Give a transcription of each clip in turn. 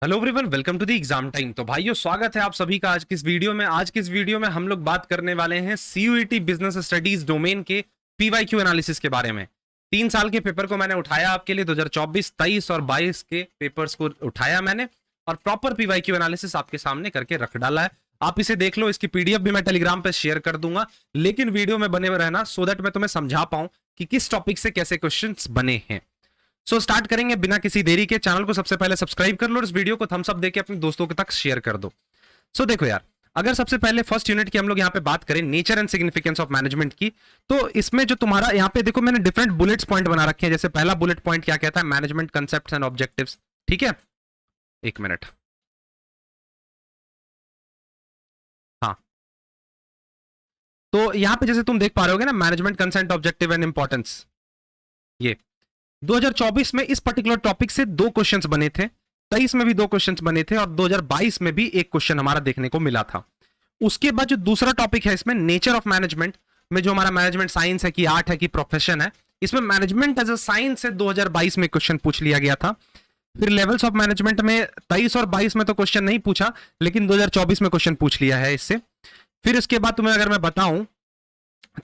Hello everyone, welcome to the exam time. तो भाइयों, स्वागत है आप सभी का आज की इस वीडियो में। आज की इस वीडियो में हम लोग बात करने वाले हैं सीयूईटी बिजनेस स्टडीज डोमेन के पीवाईक्यू एनालिसिस के बारे में। 3 साल के पेपर को मैंने उठाया आपके लिए, 2024, 23 और 22 के पेपर्स को उठाया मैंने और प्रॉपर पीवाईक्यू एनालिसिस आपके सामने करके रख डाला है। आप इसे देख लो, इसकी पीडीएफ भी मैं टेलीग्राम पे शेयर कर दूंगा, लेकिन वीडियो में बने रहना सो दैट मैं तुम्हें समझा पाऊं कि किस टॉपिक से कैसे क्वेश्चन बने हैं। स्टार्ट करेंगे बिना किसी देरी के। चैनल को सबसे पहले सब्सक्राइब कर लो और इस वीडियो को थम्स अप देके अपने दोस्तों के तक शेयर कर दो। देखो यार, अगर सबसे पहले फर्स्ट यूनिट की हम लोग यहाँ पे बात करें nature and significance of management की, तो इसमें जो तुम्हारा यहाँ पे देखो मैंने डिफरेंट बुलेट्स पॉइंट बना रखे हैं। जैसे पहला बुलेट पॉइंट क्या कहता है, मैनेजमेंट कंसेप्ट्स एंड ऑब्जेक्टिव्स। ठीक है, एक मिनट। हाँ, तो यहाँ पे जैसे तुम देख पा रहे होगे ना, management consent objective and importance, ये 2024 में इस पर्टिकुलर टॉपिक से 2 क्वेश्चंस बने थे, 23 में भी 2 क्वेश्चंस बने थे और 2022 में भी एक क्वेश्चन हमारा देखने को मिला था। उसके बाद जो दूसरा टॉपिक है इसमें नेचर ऑफ मैनेजमेंट में, जो हमारा मैनेजमेंट साइंस है कि आर्ट है कि प्रोफेशन है, इसमें मैनेजमेंट एज अ साइंस से 2022 में क्वेश्चन पूछ लिया गया था। फिर लेवल्स ऑफ मैनेजमेंट में 23 और 22 में तो क्वेश्चन नहीं पूछा, लेकिन 2024 में क्वेश्चन पूछ लिया है इससे। फिर उसके बाद तुम्हें अगर मैं बताऊं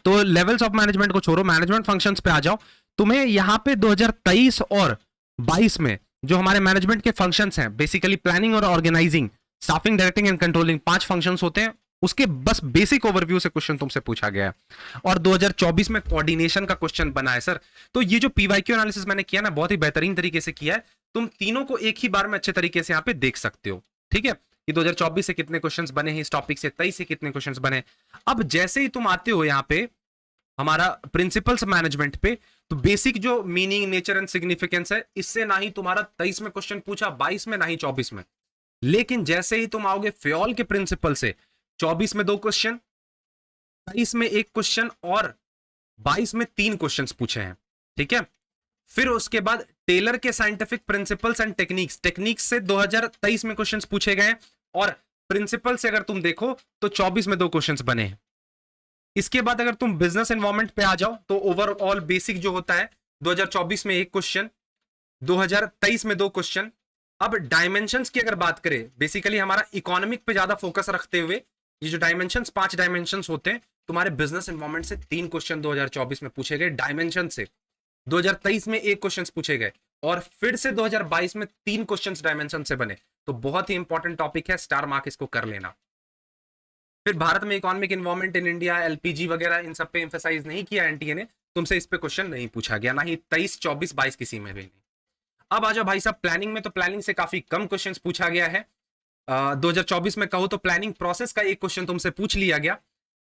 तो लेवल्स ऑफ मैनेजमेंट को छोड़ो, मैनेजमेंट फंक्शंस पे आ जाओ। तुम्हें यहां पे 2023 और 22 में जो हमारे मैनेजमेंट के फंक्शंस हैं, बेसिकली प्लानिंग और organising, staffing, directing and controlling, 5 functions होते हैं। उसके बस बेसिक ओवरव्यू से क्वेश्चन तुमसे पूछा गया है और 2024 में कोऑर्डिनेशन का क्वेश्चन बना है सर। तो ये जो पीवाईक्यू एनालिसिस मैंने किया ना, बहुत ही बेहतरीन तरीके से किया है। तुम तीनों को एक ही बार में अच्छे तरीके से यहाँ पे देख सकते हो। ठीक है, कि 2024 से कितने क्वेश्चंस बने हैं इस टॉपिक से, 23 से कितने क्वेश्चंस बने। अब जैसे ही तुम आते हो यहाँ पे हमारा प्रिंसिपल्स मैनेजमेंट पे, तो बेसिक जो मीनिंग, नेचर एंड सिग्निफिकेंस है, इससे ना ही तुम्हारा 23 में क्वेश्चन पूछा, 22 में ना ही 24 में। लेकिन जैसे ही तुम आओगे फ्योल के प्रिंसिपल से, 24 में 2 क्वेश्चन, 23 में 1 क्वेश्चन और 22 में 3 क्वेश्चन पूछे हैं। ठीक है, फिर उसके बाद टेलर के scientific principles and techniques, techniques से 2023 में क्वेश्चंस पूछे गए और प्रिंसिपल से अगर तुम देखो तो 24 में 2 क्वेश्चंस बने हैं। इसके बाद अगर तुम बिजनेस एनवायरमेंट पे आ जाओ तो ओवरऑल बेसिक जो होता है, 2024 में 1 क्वेश्चन, 2023 में 2 क्वेश्चन। अब डायमेंशंस की अगर बात करें, बेसिकली हमारा इकोनॉमिक पे ज्यादा फोकस रखते हुए ये जो डायमेंशंस, 5 डायमेंशंस होते हैं, तुम्हारे बिजनेस एनवायरमेंट से 3 क्वेश्चन 2024 में पूछे गए डायमेंशन से। 2023 में 1 क्वेश्चन पूछे गए और फिर से 2022 में 3 क्वेश्चन डायमेंशन से बने। तो बहुत ही इंपॉर्टेंट टॉपिक है, स्टार मार्क इसको कर लेना। फिर भारत में economic environment in India, LPG वगैरह, इन सब पे एम्फेसाइज नहीं किया एनटीए ने, तुमसे इस पे क्वेश्चन नहीं पूछा गया, ना ही 23, 24, 22 किसी में भी नहीं। अब आ जाओ भाई साहब प्लानिंग में, तो प्लानिंग से काफी कम क्वेश्चन पूछा गया है। 2024 में कहूं तो प्लानिंग प्रोसेस का 1 क्वेश्चन तुमसे पूछ लिया गया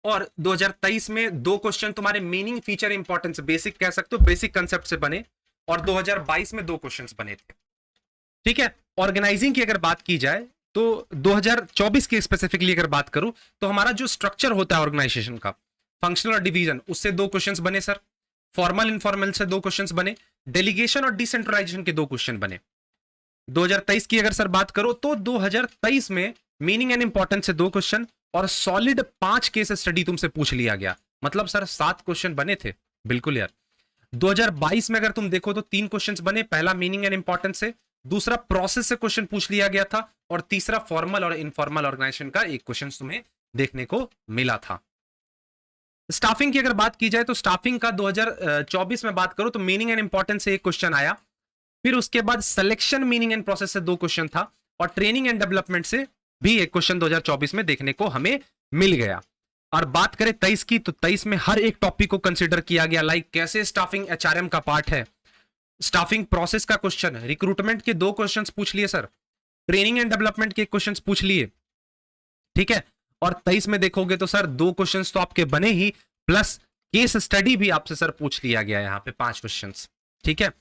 और 2023 में 2 क्वेश्चन तुम्हारे मीनिंग, फीचर, इंपॉर्टेंस, बेसिक कह सकते हो, बेसिक कंसेप्ट से बने और 2022 में 2 क्वेश्चन बने थे। ठीक है, ऑर्गेनाइजिंग की अगर बात की जाए तो 2024 की स्पेसिफिकली अगर बात करूं तो हमारा जो स्ट्रक्चर होता है ऑर्गेनाइजेशन का, फंक्शनल और डिवीजन, उससे 2 क्वेश्चंस बने सर। फॉर्मल इनफॉर्मल से 2 क्वेश्चंस बने। डेलीगेशन और डिसेंट्रलाइजेशन के 2 क्वेश्चन बने। 2023 की अगर सर बात करो तो 2023 में मीनिंग एंड इंपॉर्टेंस से 2 क्वेश्चन और सॉलिड 5 केस स्टडी तुमसे पूछ लिया गया। मतलब सर 7 क्वेश्चन बने थे। बिल्कुल यार। 2022 में अगर तुम देखो तो 3 क्वेश्चंस बने, पहला मीनिंग एंड इंपॉर्टेंस से, दूसरा प्रोसेस से क्वेश्चन पूछ लिया गया था और तीसरा फॉर्मल और इनफॉर्मल ऑर्गेनाइजेशन का 1 क्वेश्चन तुम्हें देखने को मिला था। स्टाफिंग की अगर बात की जाए तो स्टाफिंग का 2024 में बात करो तो मीनिंग एंड इंपॉर्टेंस से 1 क्वेश्चन आया। फिर उसके बाद सिलेक्शन, मीनिंग एंड प्रोसेस से 2 क्वेश्चन था और ट्रेनिंग एंड डेवलपमेंट से भी 1 क्वेश्चन 2024 में देखने को हमें मिल गया। और बात करें 23 की, तो 23 में हर एक टॉपिक को कंसिडर किया गया, लाइक कैसे स्टाफिंग एचआरएम का पार्ट है, स्टाफिंग प्रोसेस का क्वेश्चन, रिक्रूटमेंट के 2 क्वेश्चंस पूछ लिए सर, ट्रेनिंग एंड डेवलपमेंट के क्वेश्चंस पूछ लिए। ठीक है, और 23 में देखोगे तो सर 2 क्वेश्चंस तो आपके बने ही, प्लस केस स्टडी भी आपसे सर पूछ लिया गया यहाँ पे 5 क्वेश्चंस। ठीक है,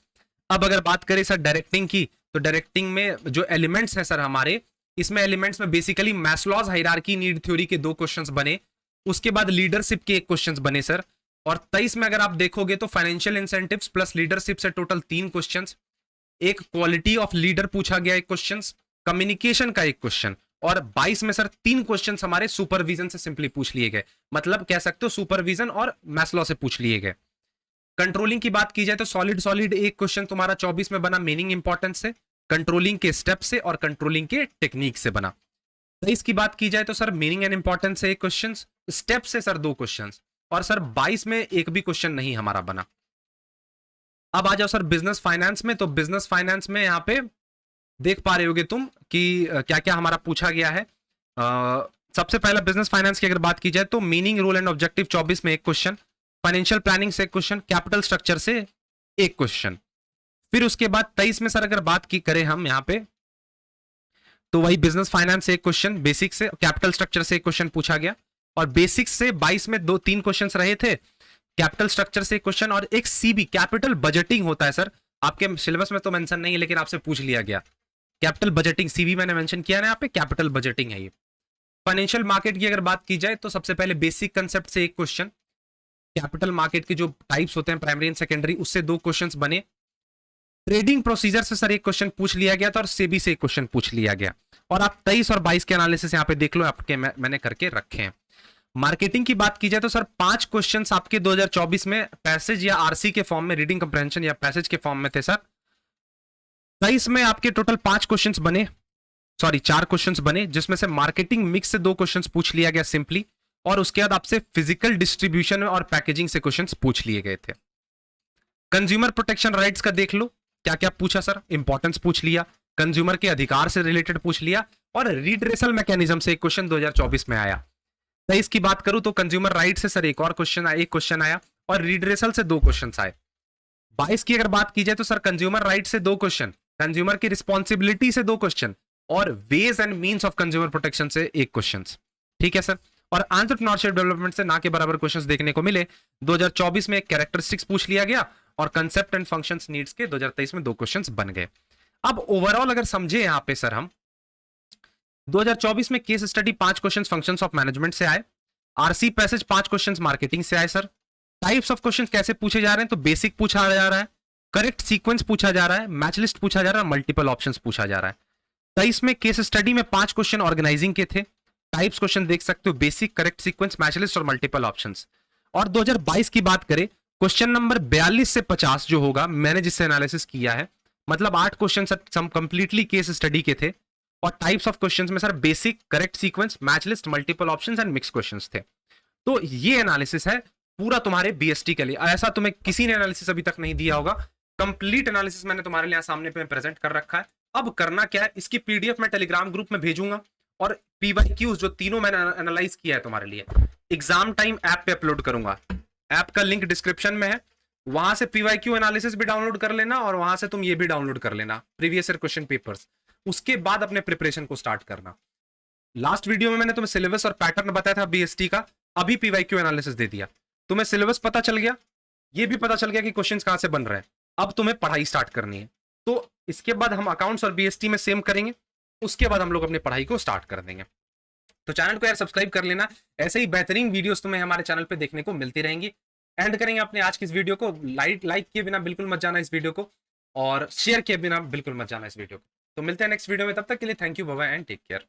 अब अगर बात करें सर डायरेक्टिंग की, तो डायरेक्टिंग में जो एलिमेंट्स हैं सर हमारे, इसमें एलिमेंट्स में बेसिकली मैस्लॉज हायरार्की नीड थ्योरी के 2 क्वेश्चंस बने। उसके बाद लीडरशिप के 1 क्वेश्चंस बने सर। और 23 में अगर आप देखोगे तो फाइनेंशियल इंसेंटिव्स प्लस लीडरशिप से टोटल 3 क्वेश्चंस, एक क्वालिटी ऑफ लीडर पूछा गया 1 क्वेश्चन, कम्युनिकेशन का 1 क्वेश्चन और 22 में सर 3 क्वेश्चन हमारे सुपरविजन से सिंपली पूछ लिए गए। मतलब कह सकते हो सुपरविजन और मैस्लो से पूछ लिए गए। कंट्रोलिंग की बात की जाए तो सॉलिड सॉलिड 1 क्वेश्चन तुम्हारा 24 में बना मीनिंग इंपॉर्टेंस से, कंट्रोलिंग के स्टेप से और कंट्रोलिंग के टेक्निक से बना। 23 की बात की जाए तो सर मीनिंग एंड इंपॉर्टेंस से एक क्वेश्चन, स्टेप से सर 2 क्वेश्चन, और सर 22 में एक भी क्वेश्चन नहीं हमारा बना। अब आ जाओ सर बिजनेस फाइनेंस में। तो बिजनेस फाइनेंस में यहां पे देख पा रहे होगे तुम कि क्या क्या हमारा पूछा गया है। सबसे पहला बिजनेस फाइनेंस की अगर बात की जाए तो मीनिंग रूल एंड ऑब्जेक्टिव 24 में एक क्वेश्चन, फाइनेंशियल प्लानिंग से एक क्वेश्चन, कैपिटल स्ट्रक्चर से एक क्वेश्चन। फिर उसके बाद 23 में सर अगर बात की करें हम यहां पे तो वही बिजनेस फाइनेंस से एक क्वेश्चन, बेसिक से, कैपिटल स्ट्रक्चर से एक क्वेश्चन पूछा गया। और बेसिक से 22 में 2-3 क्वेश्चन रहे थे, कैपिटल स्ट्रक्चर से एक क्वेश्चन और एक सीबी कैपिटल बजटिंग होता है सर, आपके सिलेबस में तो मेंशन नहीं है लेकिन आपसे पूछ लिया गया। कैपिटल बजटिंग सीबी मैंने मेंशन किया ना यहाँ पे, कैपिटल बजटिंग है ये। फाइनेंशियल मार्केट की अगर बात की जाए तो सबसे पहले बेसिक कंसेप्ट से एक क्वेश्चन, कैपिटल मार्केट के जो टाइप्स होते हैं प्राइमरी एंड सेकेंडरी उससे 2 क्वेश्चंस बने। ट्रेडिंग प्रोसीजर से सर एक क्वेश्चन पूछ लिया गया था और सेबी से एक क्वेश्चन पूछ लिया गया। और आप 23 और 22 के एनालिसिस यहाँ पे देख लो, आपके मैंने करके रखे हैं। मार्केटिंग की बात की जाए तो सर 5 क्वेश्चंस आपके 2024 में पैसेज या आरसी के फॉर्म में, रीडिंग कंप्रेहेंशन या पैसेज के फॉर्म में थे सर। 23 में आपके टोटल 5 क्वेश्चंस बने, सॉरी 4 क्वेश्चंस बने, जिसमें से मार्केटिंग मिक्स से 2 क्वेश्चंस पूछ लिया गया सिंपली, और उसके बाद आपसे फिजिकल डिस्ट्रीब्यूशन और पैकेजिंग से क्वेश्चंस पूछ लिए गए थे। कंज्यूमर प्रोटेक्शन राइट्स का देख लो क्या क्या पूछा सर, इंपॉर्टेंस पूछ लिया, कंज्यूमर के अधिकार से रिलेटेड पूछ लिया, और रिड्रेसल मैकेनिज्म से एक क्वेश्चन 2024 में आया। 23 की बात करूं तो कंज्यूमर राइट से सर एक क्वेश्चन आया और रिड्रेसल से 2 क्वेश्चन आए। 22 की अगर बात की जाए तो सर कंज्यूमर राइट से 2 क्वेश्चन, कंज्यूमर की रिस्पॉन्सिबिलिटी से 2 क्वेश्चन, और ways and means of consumer protection से एक क्वेश्चन। ठीक है सर। और एंटरप्रेन्योरशिप डेवलपमेंट से ना के बराबर क्वेश्चंस देखने को मिले। 2024 में एक कैरेक्टरिस्टिक्स पूछ लिया गया और कंसेप्ट एंड फंक्शंस नीड्स के 2023 में 2 क्वेश्चंस बन गए। अब ओवरऑल अगर समझे यहां पे सर हम 2024 में case study 5 questions functions of management से आए, आरसी पैसेज 5 क्वेश्चंस मार्केटिंग से आए सर। टाइप्स ऑफ क्वेश्चंस कैसे पूछे जा रहे हैं तो बेसिक पूछा जा रहा है, करेक्ट सीक्वेंस पूछा जा रहा है, मैच लिस्ट पूछा जा रहा है, मल्टीपल ऑप्शंस पूछा जा रहा है। 23 में केस स्टडी में 5 क्वेश्चन ऑर्गेनाइजिंग के थे, टाइप्स क्वेश्चन देख सकते हो, basic, correct sequence, match list और मल्टीपल ऑप्शंस। और 2022 की बात करें, क्वेश्चन नंबर 42 से 50 जो होगा, मैंने जिससे एनालिसिस किया है, मतलब 8 क्वेश्चन सम कंप्लीटली केस स्टडी के थे, और टाइप्स ऑफ क्वेश्चंस में sir basic, correct sequence, match list, multiple options and mix questions थे। तो ये एनालिसिस है पूरा तुम्हारे बीएसटी के लिए। ऐसा तुम्हें किसी ने एनालिसिस अभी तक नहीं दिया होगा, कंप्लीट एनालिसिस मैंने तुम्हारे लिए सामने पे प्रेजेंट कर रखा है। अब करना क्या है, इसकी पीडीएफ मैं टेलीग्राम ग्रुप में भेजूंगा, और पीवाईक्यूज जो तीनों मैंने एनालाइज किया है तुम्हारे लिए एग्जाम टाइम ऐप पे अपलोड करूंगा। ऐप का लिंक डिस्क्रिप्शन में है, वहां से पीवाईक्यू एनालिसिस भी डाउनलोड कर लेना, और वहां से तुम ये भी डाउनलोड कर लेना प्रीवियस ईयर क्वेश्चन पेपर्स। उसके बाद अपने प्रिपरेशन को स्टार्ट करना। लास्ट वीडियो में मैंने तुम्हें सिलेबस और पैटर्न बताया था बीएसटी का, अभी पीवाईक्यू एनालिसिस दे दिया। तुम्हें सिलेबस पता चल गया, ये भी पता चल गया कि क्वेश्चंस कहां से बन रहे हैं। अब तुम्हें पढ़ाई स्टार्ट करनी है, तो इसके बाद हम अकाउंट्स और बीएसटी में सेम करेंगे, उसके बाद हम लोग अपनी पढ़ाई को स्टार्ट कर देंगे। तो चैनल को यार सब्सक्राइब कर लेना, ऐसे ही बेहतरीन वीडियोस तुम्हें हमारे चैनल पे देखने को मिलती रहेंगी। एंड करेंगे अपने आज की इस वीडियो को, लाइक किए बिना बिल्कुल मत जाना इस वीडियो को, और शेयर किए बिना बिल्कुल मत जाना इस वीडियो को। तो मिलते हैं नेक्स्ट वीडियो में, तब तक के लिए thank you, bye bye and take care.